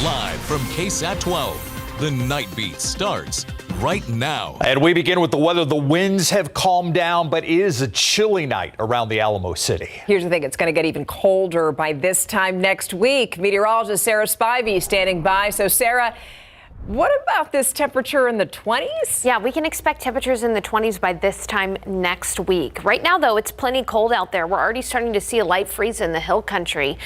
Live from KSAT 12, the Nightbeat starts right now. And we begin with the weather. The winds have calmed down, but it is a chilly night around the Alamo City. Here's the thing. It's going to get even colder by this time next week. Meteorologist Sarah Spivey standing by. So, Sarah, what about this temperature in the 20s? Yeah, we can expect temperatures in the 20s by this time next week. Right now, though, it's plenty cold out there. We're already starting to see a light freeze in the hill country.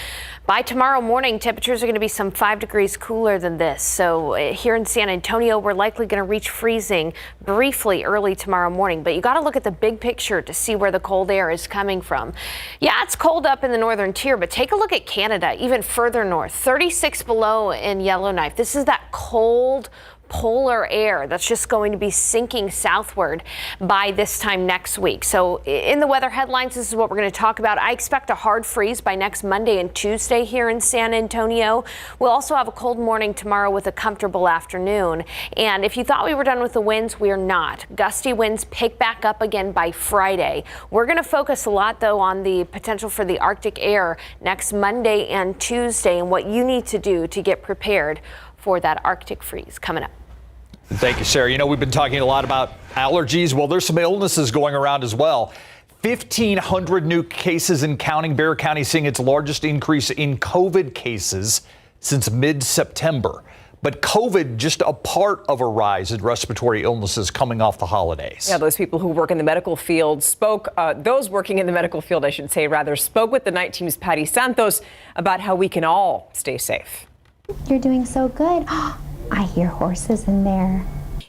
By tomorrow morning, temperatures are going to be some 5 degrees cooler than this. So here in San Antonio, we're likely going to reach freezing briefly early tomorrow morning. But you got to look at the big picture to see where the cold air is coming from. Yeah, it's cold up in the northern tier, but take a look at Canada, even further north, 36 below in Yellowknife. This is that cold polar air that's just going to be sinking southward by this time next week. So in the weather headlines, this is what we're going to talk about. I expect a hard freeze by next Monday and Tuesday here in San Antonio. We'll also have a cold morning tomorrow with a comfortable afternoon. And if you thought we were done with the winds, we are not. Gusty winds pick back up again by Friday. We're going to focus a lot, though, on the potential for the Arctic air next Monday and Tuesday and what you need to do to get prepared for that Arctic freeze coming up. Thank you, Sarah. You know, we've been talking a lot about allergies. Well, there's some illnesses going around as well. 1,500 new cases and counting. Bexar County seeing its largest increase in COVID cases since mid-September. But COVID just a part of a rise in respiratory illnesses coming off the holidays. Yeah, those people who work in the medical field those working in the medical field, I should say, rather, spoke with the night team's Patty Santos about how we can all stay safe. You're doing so good. I hear horses in there.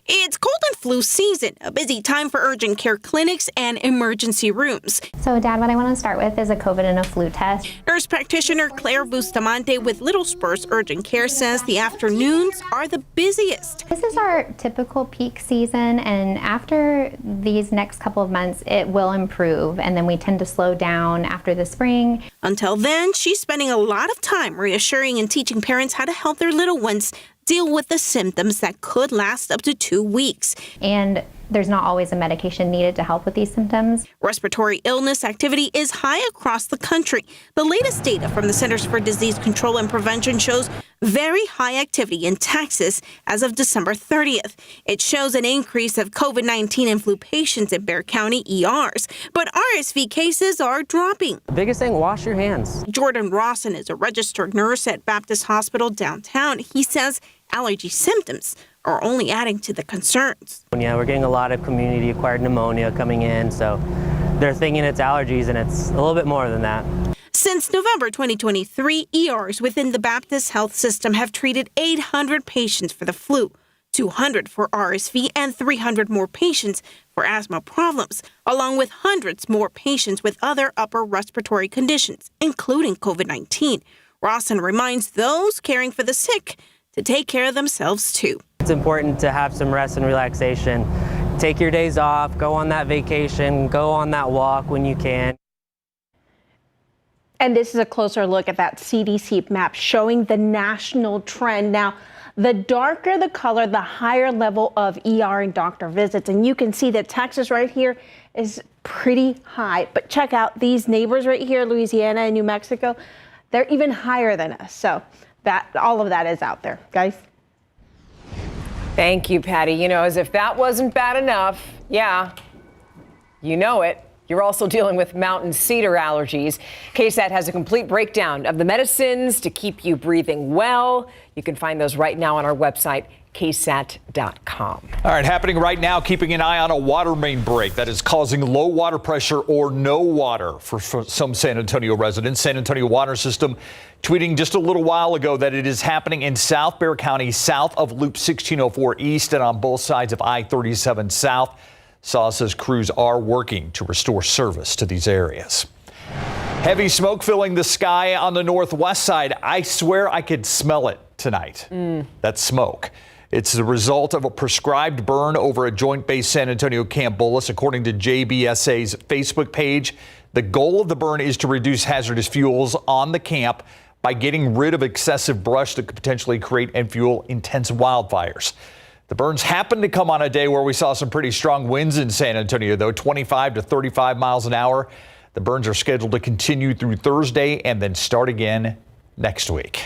It's cold and flu season, a busy time for urgent care clinics and emergency rooms. So, Dad, what I want to start with is a COVID and a flu test. Nurse practitioner Claire Bustamante with Little Spurs Urgent Care says the afternoons are the busiest. This is our typical peak season, and after these next couple of months, it will improve, and then we tend to slow down after the spring. Until then, she's spending a lot of time reassuring and teaching parents how to help their little ones deal with the symptoms that could last up to 2 weeks. And there's not always a medication needed to help with these symptoms. Respiratory illness activity is high across the country. The latest data from the Centers for Disease Control and Prevention shows very high activity in Texas as of December 30th. It shows an increase of COVID-19 and flu patients in Bexar County ERs, but RSV cases are dropping. The biggest thing, wash your hands. Jordan Rawson is a registered nurse at Baptist Hospital downtown. He says allergy symptoms are only adding to the concerns. Yeah, we're getting a lot of community-acquired pneumonia coming in, so they're thinking it's allergies, and it's a little bit more than that. Since November 2023, ERs within the Baptist Health System have treated 800 patients for the flu, 200 for RSV, and 300 more patients for asthma problems, along with hundreds more patients with other upper respiratory conditions, including COVID-19. Rawson reminds those caring for the sick to take care of themselves, too. It's important to have some rest and relaxation. Take your days off, go on that vacation, go on that walk when you can. And this is a closer look at that CDC map showing the national trend. Now, the darker the color, the higher level of ER and doctor visits. And you can see that Texas right here is pretty high. But check out these neighbors right here, Louisiana and New Mexico. They're even higher than us. So all of that is out there, guys. Thank you, Patty. You know, as if that wasn't bad enough, yeah, you know it. You're also dealing with mountain cedar allergies. KSAT has a complete breakdown of the medicines to keep you breathing well. You can find those right now on our website, KSAT.com. All right, happening right now, keeping an eye on a water main break that is causing low water pressure or no water for some San Antonio residents. San Antonio Water System tweeting just a little while ago that it is happening in South Bexar County, south of Loop 1604 East and on both sides of I-37 South. SAW says crews are working to restore service to these areas. Heavy smoke filling the sky on the northwest side. I swear I could smell it tonight. That smoke. It's the result of a prescribed burn over a Joint Base San Antonio Camp Bullis, according to JBSA's Facebook page. The goal of the burn is to reduce hazardous fuels on the camp by getting rid of excessive brush that could potentially create and fuel intense wildfires. The burns happened to come on a day where we saw some pretty strong winds in San Antonio, though, 25 to 35 miles an hour. The burns are scheduled to continue through Thursday and then start again next week.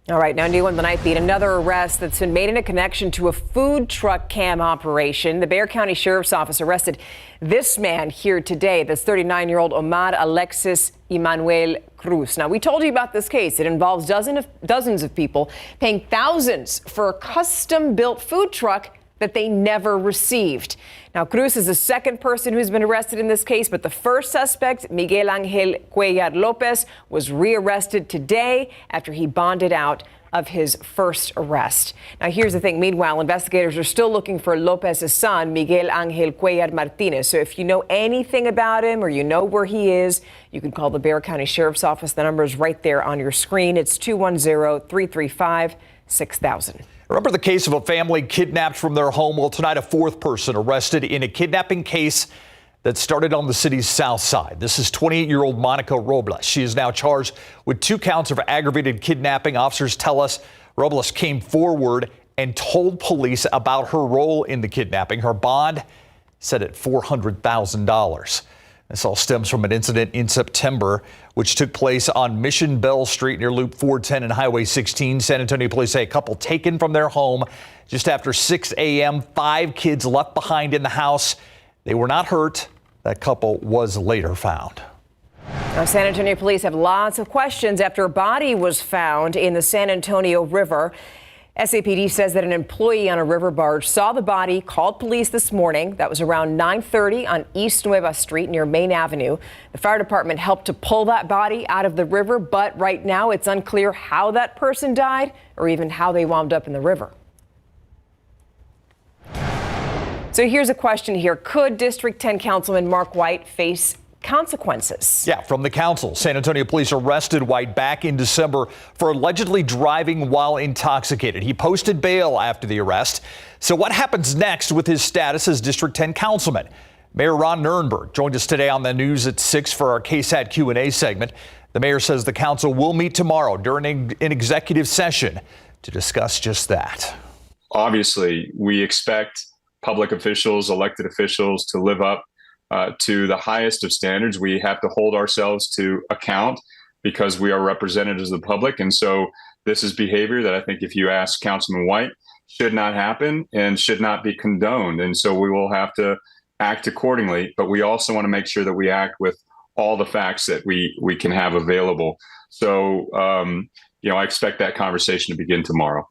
All right, now new on the Nightbeat, another arrest that's been made in a connection to a food truck cam operation. The Bexar County Sheriff's Office arrested this man here today. That's 39-year-old Omar Alexis Emmanuel Cruz. Now, we told you about this case. It involves dozens of people paying thousands for a custom-built food truck that they never received. Now, Cruz is the second person who's been arrested in this case, but the first suspect, Miguel Angel Cuellar Lopez, was rearrested today after he bonded out of his first arrest. Now, here's the thing. Meanwhile, investigators are still looking for Lopez's son, Miguel Angel Cuellar Martinez. So if you know anything about him or you know where he is, you can call the Bexar County Sheriff's Office. The number is right there on your screen. It's 210-335-6000. Remember the case of a family kidnapped from their home? Well, tonight a fourth person arrested in a kidnapping case that started on the city's south side. This is 28-year-old Monica Robles. She is now charged with 2 counts of aggravated kidnapping. Officers tell us Robles came forward and told police about her role in the kidnapping. Her bond set at $400,000. This all stems from an incident in September, which took place on Mission Bell Street near Loop 410 and Highway 16. San Antonio police say a couple taken from their home just after 6 a.m. 5 kids left behind in the house. They were not hurt. That couple was later found. Now, San Antonio police have lots of questions after a body was found in the San Antonio River. SAPD says that an employee on a river barge saw the body, called police this morning. That was around 9:30 on East Nueva Street near Main Avenue. The fire department helped to pull that body out of the river, but right now it's unclear how that person died or even how they wound up in the river. So here's a question here. Could District 10 Councilman Mark White face consequences? Yeah, from the council. San Antonio police arrested White back in December for allegedly driving while intoxicated. He posted bail after the arrest. So what happens next with his status as District 10 councilman? Mayor Ron Nirenberg joined us today on the news at 6 for our KSAT Q&A segment. The mayor says the council will meet tomorrow during an executive session to discuss just that. Obviously, we expect public officials, elected officials to live up to the highest of standards. We have to hold ourselves to account because we are representatives of the public. And so this is behavior that I think if you ask Councilman White should not happen and should not be condoned. And so we will have to act accordingly. But we also want to make sure that we act with all the facts that we can have available. So, I expect that conversation to begin tomorrow.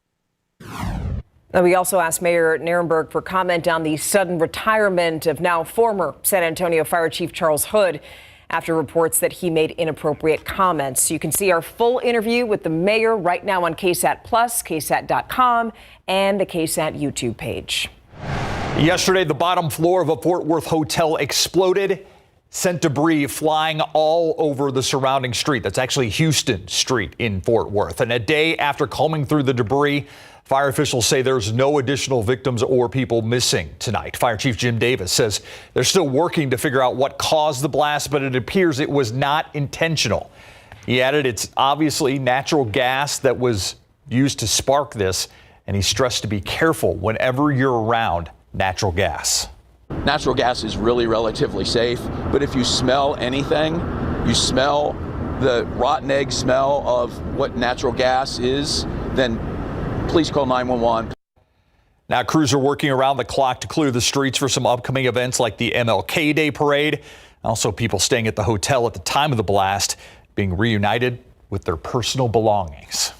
We also asked Mayor Nirenberg for comment on the sudden retirement of now former San Antonio Fire Chief Charles Hood after reports that he made inappropriate comments. You can see our full interview with the mayor right now on KSAT Plus, KSAT.com, and the KSAT YouTube page. Yesterday, the bottom floor of a Fort Worth hotel exploded, sent debris flying all over the surrounding street. That's actually Houston Street in Fort Worth. And a day after combing through the debris, fire officials say there's no additional victims or people missing tonight. Fire Chief Jim Davis says they're still working to figure out what caused the blast, but it appears it was not intentional. He added it's obviously natural gas that was used to spark this, and he stressed to be careful whenever you're around natural gas. Natural gas is really relatively safe, but if you smell anything, you smell the rotten egg smell of what natural gas is, then please call 911. Now, crews are working around the clock to clear the streets for some upcoming events like the MLK Day Parade. Also, people staying at the hotel at the time of the blast being reunited with their personal belongings.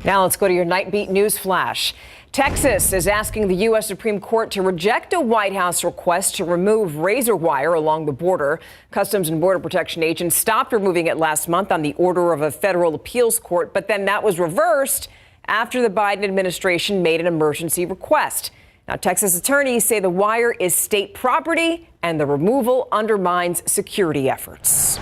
Now let's go to your Nightbeat News Flash. Texas is asking the U.S. Supreme Court to reject a White House request to remove razor wire along the border. Customs and Border Protection agents stopped removing it last month on the order of a federal appeals court, but then that was reversed after the Biden administration made an emergency request. Now, Texas attorneys say the wire is state property and the removal undermines security efforts.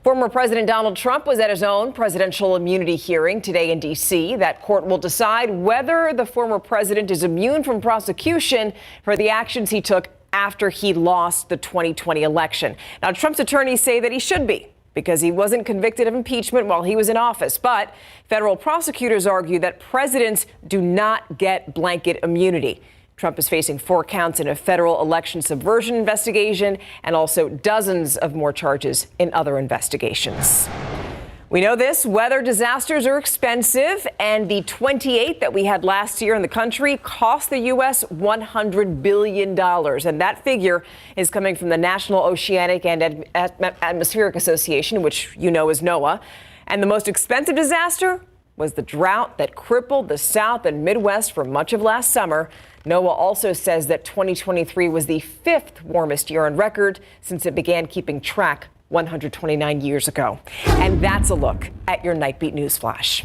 Former President Donald Trump was at his own presidential immunity hearing today in D.C. That court will decide whether the former president is immune from prosecution for the actions he took after he lost the 2020 election. Now, Trump's attorneys say that he should be, because he wasn't convicted of impeachment while he was in office. But federal prosecutors argue that presidents do not get blanket immunity. Trump is facing 4 counts in a federal election subversion investigation and also dozens of more charges in other investigations. We know this, weather disasters are expensive, and the 28 that we had last year in the country cost the U.S. $100 billion. And that figure is coming from the National Oceanic and Atmospheric Association, which you know is NOAA. And the most expensive disaster was the drought that crippled the South and Midwest for much of last summer. NOAA also says that 2023 was the 5th warmest year on record since it began keeping track 129 years ago. And that's a look at your Nightbeat News Flash.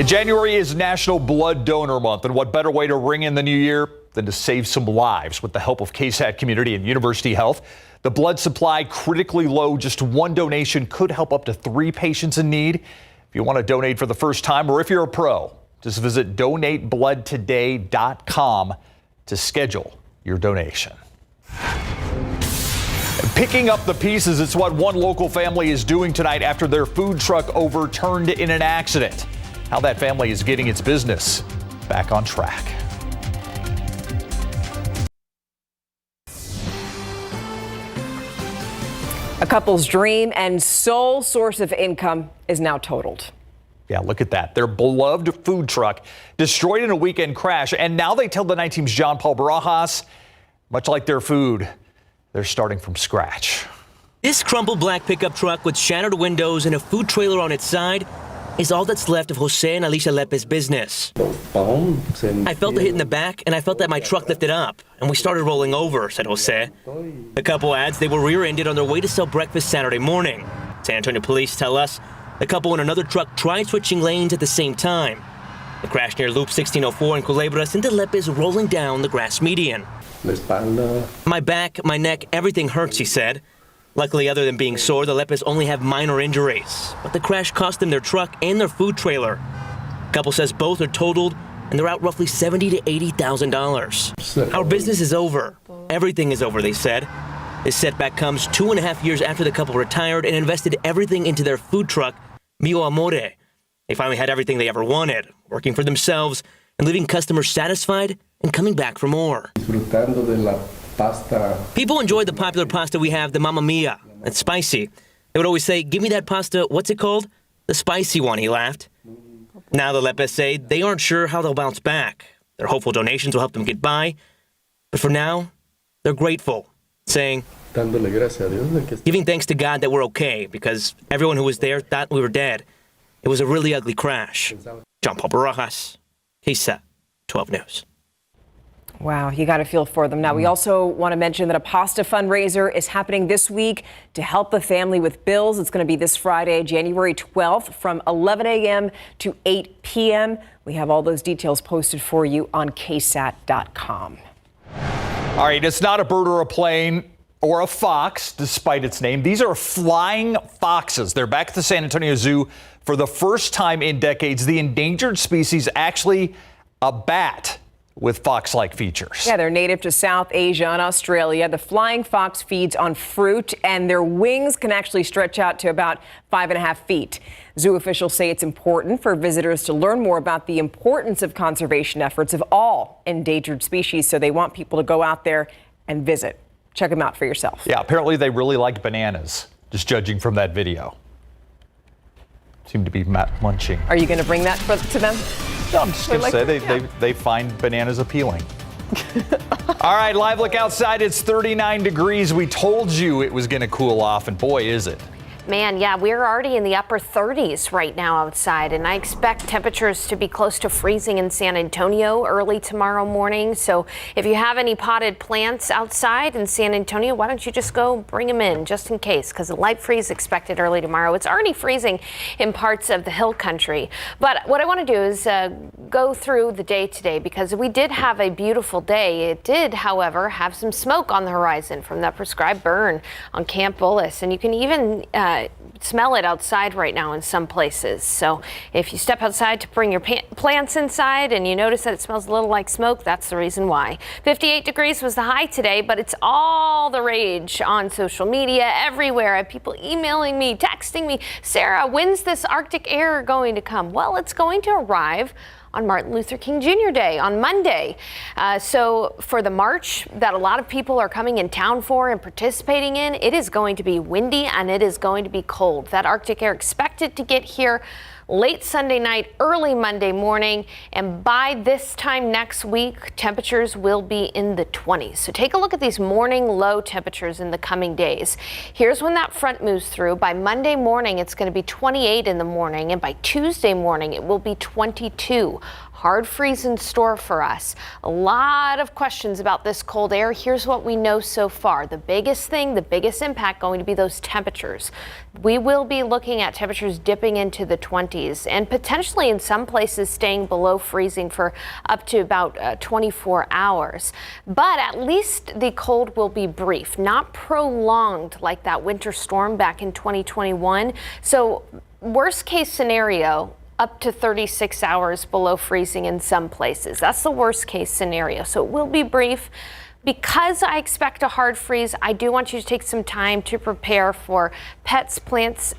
January is National Blood Donor Month, and what better way to ring in the new year than to save some lives with the help of KSAT Community and University Health. The blood supply critically low. Just one donation could help up to 3 patients in need. If you want to donate for the first time, or if you're a pro, just visit donatebloodtoday.com to schedule your donation. Picking up the pieces, it's what one local family is doing tonight after their food truck overturned in an accident. How that family is getting its business back on track. A couple's dream and sole source of income is now totaled. Yeah, look at that. Their beloved food truck destroyed in a weekend crash. And now they tell the Night Team's John Paul Barajas, much like their food, they're starting from scratch. This crumpled black pickup truck with shattered windows and a food trailer on its side is all that's left of Jose and Alicia Lepe's business. I felt a hit in the back, and I felt that my truck lifted up, and we started rolling over, said Jose. The couple adds they were rear-ended on their way to sell breakfast Saturday morning. San Antonio police tell us the couple in another truck tried switching lanes at the same time. The crash near Loop 1604 in Culebra sent the Lepes rolling down the grass median. My back, my neck, everything hurts, he said. Luckily, other than being sore, the Lepes only have minor injuries. But the crash cost them their truck and their food trailer. The couple says both are totaled, and they're out roughly $70,000 to $80,000. Our business is over. Everything is over, they said. This setback comes 2.5 years after the couple retired and invested everything into their food truck, Mio Amore. They finally had everything they ever wanted, working for themselves and leaving customers satisfied and coming back for more. People enjoy the popular pasta we have, the Mamma Mia. It's spicy. They would always say, "Give me that pasta, what's it called?" The spicy one, he laughed. Now the Lepes say they aren't sure how they'll bounce back. Their hopeful donations will help them get by. But for now, they're grateful, saying, giving thanks to God that we're okay, because everyone who was there thought we were dead. It was a really ugly crash. John Paul Barajas, KSAT 12 News. Wow, you got to feel for them. Now, we also want to mention that a pasta fundraiser is happening this week to help the family with bills. It's going to be this Friday, January 12th, from 11 a.m. to 8 p.m. We have all those details posted for you on KSAT.com. All right, it's not a bird or a plane or a fox, despite its name. These are flying foxes. They're back at the San Antonio Zoo for the first time in decades. The endangered species, actually a bat with fox-like features. Yeah, they're native to South Asia and Australia. The flying fox feeds on fruit, and their wings can actually stretch out to about 5.5 feet. Zoo officials say it's important for visitors to learn more about the importance of conservation efforts of all endangered species, so they want people to go out there and visit. Check them out for yourself. Yeah, apparently they really like bananas, just judging from that video. Seem to be munching. Are you going to bring that to them? No, I'm just going to say they find bananas appealing. All right, live look outside. It's 39 degrees. We told you it was going to cool off, and boy, is it. Man, yeah, we're already in the upper 30s right now outside, and I expect temperatures to be close to freezing in San Antonio early tomorrow morning. So if you have any potted plants outside in San Antonio, why don't you just go bring them in just in case, because a light freeze expected early tomorrow. It's already freezing in parts of the hill country. But what I want to do is go through the day today, because we did have a beautiful day. It did, however, have some smoke on the horizon from that prescribed burn on Camp Bullis, and you can even smell it outside right now in some places. So if you step outside to bring your plants inside and you notice that it smells a little like smoke, that's the reason why. 58 degrees was the high today, but it's all the rage on social media everywhere. I have people emailing me, texting me, Sarah, when's this Arctic air going to come? Well, it's going to arrive on Martin Luther King Jr. Day on Monday. So for the march that a lot of people are coming in town for and participating in, it is going to be windy and it is going to be cold. That Arctic air expected to get here late Sunday night, early Monday morning, and by this time next week, temperatures will be in the 20s. So take a look at these morning low temperatures in the coming days. Here's when that front moves through. By Monday morning, it's going to be 28 in the morning, and by Tuesday morning, it will be 22. Hard freeze in store for us. A lot of questions about this cold air. Here's what we know so far. The biggest thing, the biggest impact going to be those temperatures. We will be looking at temperatures dipping into the 20s and potentially in some places staying below freezing for up to about 24 hours. But at least the cold will be brief, not prolonged like that winter storm back in 2021. So worst case scenario, up to 36 hours below freezing in some places. That's the worst case scenario. So it will be brief. Because I expect a hard freeze, I do want you to take some time to prepare for pets, plants,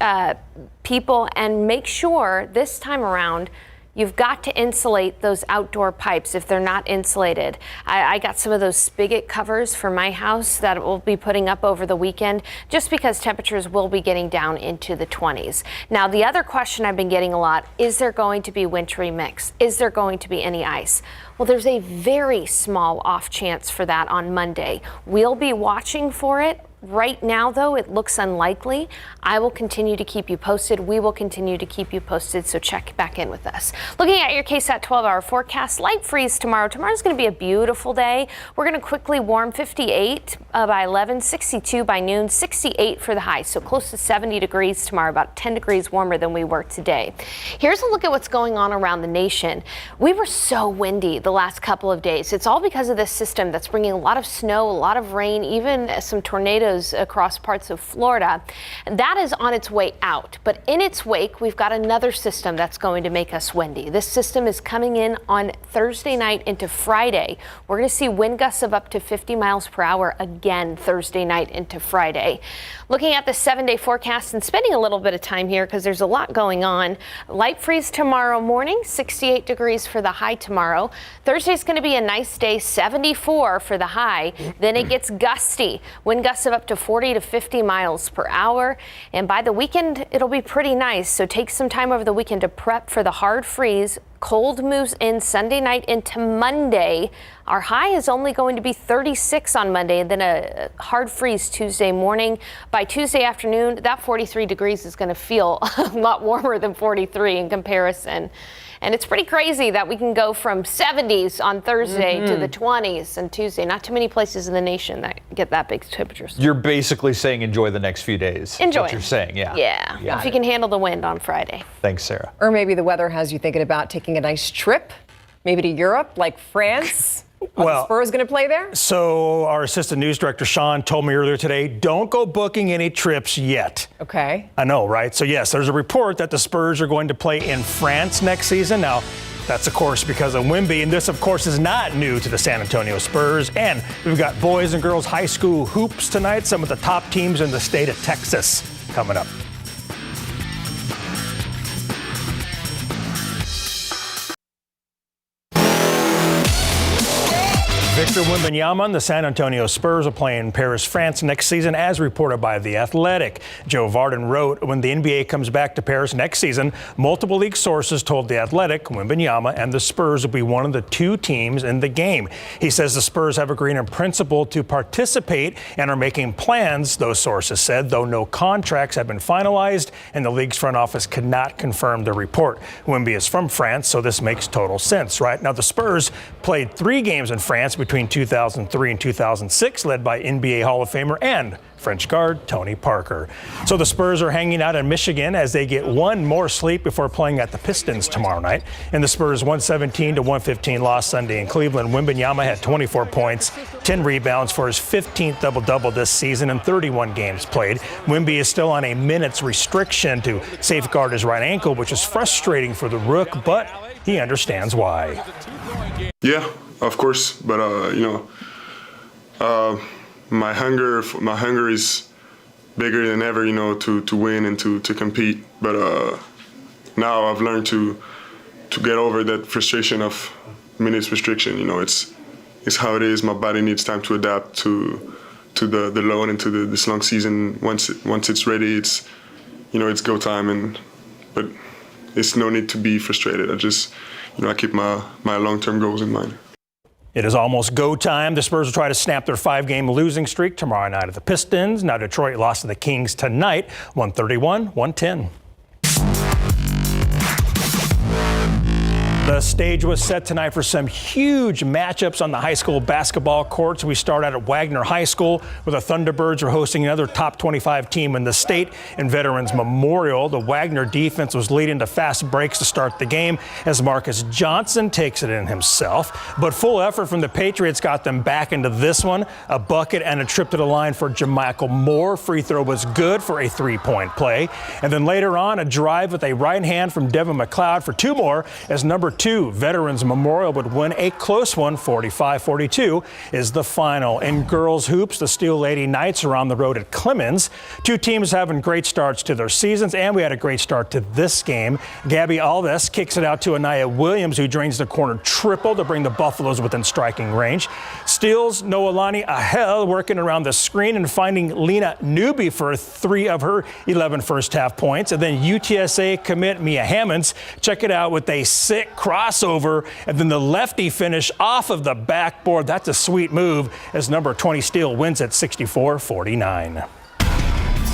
people, and make sure this time around you've got to insulate those outdoor pipes if they're not insulated. I got some of those spigot covers for my house that we'll be putting up over the weekend just because temperatures will be getting down into the 20s. Now, the other question I've been getting a lot, is there going to be wintry mix? Is there going to be any ice? Well, there's a very small off chance for that on Monday. We'll be watching for it. Right now, though, it looks unlikely. I will continue to keep you posted. We will continue to keep you posted, so check back in with us. Looking at your KSAT 12-hour forecast, light freeze tomorrow. Tomorrow's going to be a beautiful day. We're going to quickly warm 58 by 11, 62 by noon, 68 for the high, so close to 70 degrees tomorrow, about 10 degrees warmer than we were today. Here's a look at what's going on around the nation. We were so windy the last couple of days. It's all because of this system that's bringing a lot of snow, a lot of rain, even some tornadoes across parts of Florida. That is on its way out, but in its wake, we've got another system that's going to make us windy. This system is coming in on Thursday night into Friday. We're going to see wind gusts of up to 50 miles per hour again Thursday night into Friday. Looking at the 7-day forecast and spending a little bit of time here because there's a lot going on. Light freeze tomorrow morning, 68 degrees for the high tomorrow. Thursday's going to be a nice day, 74 for the high. Then it gets gusty. Wind gusts of up to 40 to 50 miles per hour. And by the weekend, it'll be pretty nice. So take some time over the weekend to prep for the hard freeze. Cold moves in Sunday night into Monday. Our high is only going to be 36 on Monday, and then a hard freeze Tuesday morning. By Tuesday afternoon, that 43 degrees is going to feel a lot warmer than 43 in comparison. And it's pretty crazy that we can go from 70s on Thursday to the 20s on Tuesday. Not too many places in the nation that get that big temperatures. You're basically saying enjoy the next few days. Enjoy. What you're saying, yeah. Yeah, if you can handle the wind on Friday. Thanks, Sarah. Or maybe the weather has you thinking about taking a nice trip, maybe to Europe, like France. Are the Spurs going to play there? So our assistant news director, Sean, told me earlier today, don't go booking any trips yet. Okay. I know, right? So, yes, there's a report that the Spurs are going to play in France next season. Now, that's, of course, because of Wemby. And this, of course, is not new to the San Antonio Spurs. And we've got boys and girls high school hoops tonight. Some of the top teams in the state of Texas coming up. Victor Wembanyama and the San Antonio Spurs are playing Paris, France next season, as reported by The Athletic. Joe Varden wrote, when the NBA comes back to Paris next season, multiple league sources told The Athletic Wembanyama and the Spurs will be one of the two teams in the game. He says the Spurs have agreed in principle to participate and are making plans, those sources said, though no contracts have been finalized and the league's front office could not confirm the report. Wemby is from France, so this makes total sense, right? Now, the Spurs played 3 games in France between 2003 and 2006, led by NBA Hall of Famer and French guard Tony Parker. So the Spurs are hanging out in Michigan as they get one more sleep before playing at the Pistons tomorrow night. And the Spurs 117-115 loss Sunday in Cleveland. Wembanyama had 24 points, 10 rebounds for his 15th double-double this season in 31 games played. Wemby is still on a minutes restriction to safeguard his right ankle, which is frustrating for the Rook, but he understands why. Yeah, of course, but my hunger is bigger than ever, to win and to compete. But now I've learned to get over that frustration of minutes restriction. You know, it's how it is. My body needs time to adapt to the load and to this long season. Once it's ready, it's go time. But it's no need to be frustrated. I keep my long-term goals in mind. It is almost go time. The Spurs will try to snap their 5-game losing streak tomorrow night at the Pistons. Now Detroit lost to the Kings tonight, 131-110. The stage was set tonight for some huge matchups on the high school basketball courts. We start out at Wagner High School, where the Thunderbirds are hosting another top 25 team in the state in Veterans Memorial. The Wagner defense was leading to fast breaks to start the game as Marcus Johnson takes it in himself. But full effort from the Patriots got them back into this one. A bucket and a trip to the line for Jamichael Moore. Free throw was good for a 3-point play. And then later on, a drive with a right hand from Devin McLeod for 2 more as number 2 Veterans Memorial would win a close one. 45-42 is the final. In girls hoops, the Steel Lady Knights are on the road at Clemens. 2 teams having great starts to their seasons, and we had a great start to this game. Gabby Alves kicks it out to Anaya Williams, who drains the corner triple to bring the Buffaloes within striking range. Steals Noelani Ahel working around the screen and finding Lena Newby for 3 of her 11 first half points. And then UTSA commit Mia Hammonds check it out with a sick crossover, and then the lefty finish off of the backboard. That's a sweet move as number 20 Steel wins at 64-49.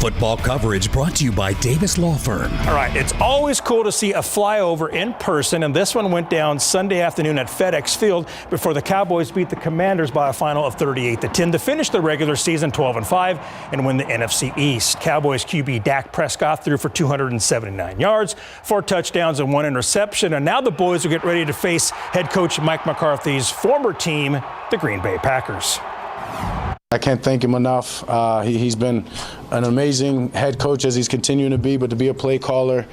Football coverage brought to you by Davis Law Firm. All right, it's always cool to see a flyover in person, and this one went down Sunday afternoon at FedEx Field before the Cowboys beat the Commanders by a final of 38-10 to finish the regular season 12-5 and win the NFC East. Cowboys QB Dak Prescott threw for 279 yards, 4 touchdowns and 1 interception, and now the boys will get ready to face head coach Mike McCarthy's former team, the Green Bay Packers. I can't thank him enough. He's been an amazing head coach as he's continuing to be, but to be a play caller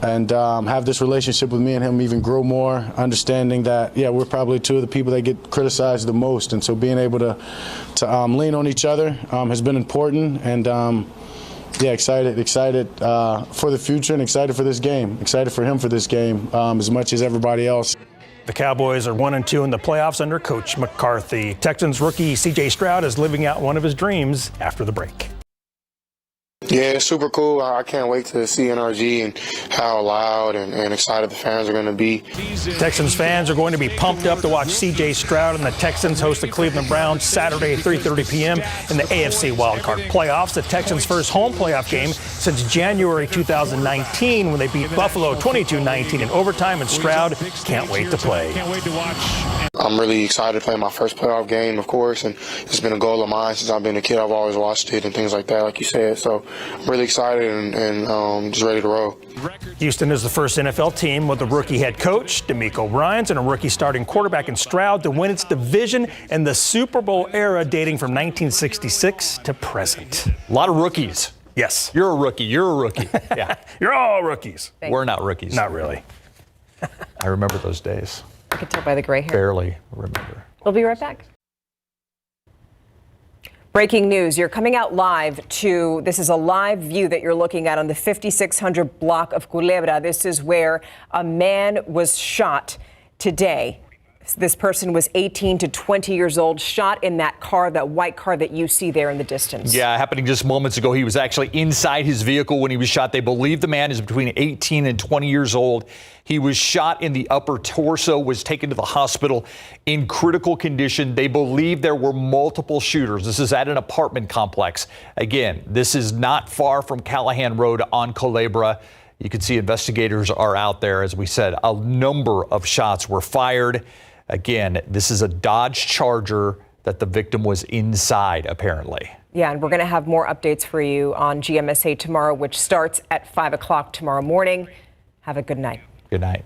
and have this relationship with me and him even grow more, understanding that, we're probably 2 of the people that get criticized the most. And so being able to lean on each other has been important. And excited for the future and excited for this game. Excited for him for this game as much as everybody else. The Cowboys are 1-2 in the playoffs under Coach McCarthy. Texans rookie C.J. Stroud is living out one of his dreams after the break. Yeah, it's super cool. I can't wait to see NRG and how loud and excited the fans are going to be. Texans fans are going to be pumped up to watch C.J. Stroud and the Texans host the Cleveland Browns Saturday at 3:30 p.m. in the AFC wildcard playoffs. The Texans' first home playoff game since January 2019 when they beat Buffalo 22-19 in overtime, and Stroud can't wait to play. I'm really excited to play my first playoff game, of course, and it's been a goal of mine since I've been a kid. I've always watched it and things like that, like you said. So I'm really excited and just ready to roll. Houston is the first NFL team with a rookie head coach, DeMeco Ryans, and a rookie starting quarterback in Stroud to win its division in the Super Bowl era dating from 1966 to present. A lot of rookies. Yes. You're a rookie. You're a rookie. Yeah. You're all rookies. We're not rookies. Not really. I remember those days. I can tell by the gray hair. Barely remember. We'll be right back. Breaking news, you're coming out live this is a live view that you're looking at on the 5600 block of Culebra. This is where a man was shot today. This person was 18 to 20 years old, shot in that car, that white car that you see there in the distance. Yeah, happening just moments ago. He was actually inside his vehicle when he was shot. They believe the man is between 18 and 20 years old. He was shot in the upper torso, was taken to the hospital in critical condition. They believe there were multiple shooters. This is at an apartment complex. Again, this is not far from Callahan Road on Culebra. You can see investigators are out there. As we said, a number of shots were fired. Again, this is a Dodge Charger that the victim was inside, apparently. Yeah, and we're going to have more updates for you on GMSA tomorrow, which starts at 5 o'clock tomorrow morning. Have a good night. Good night.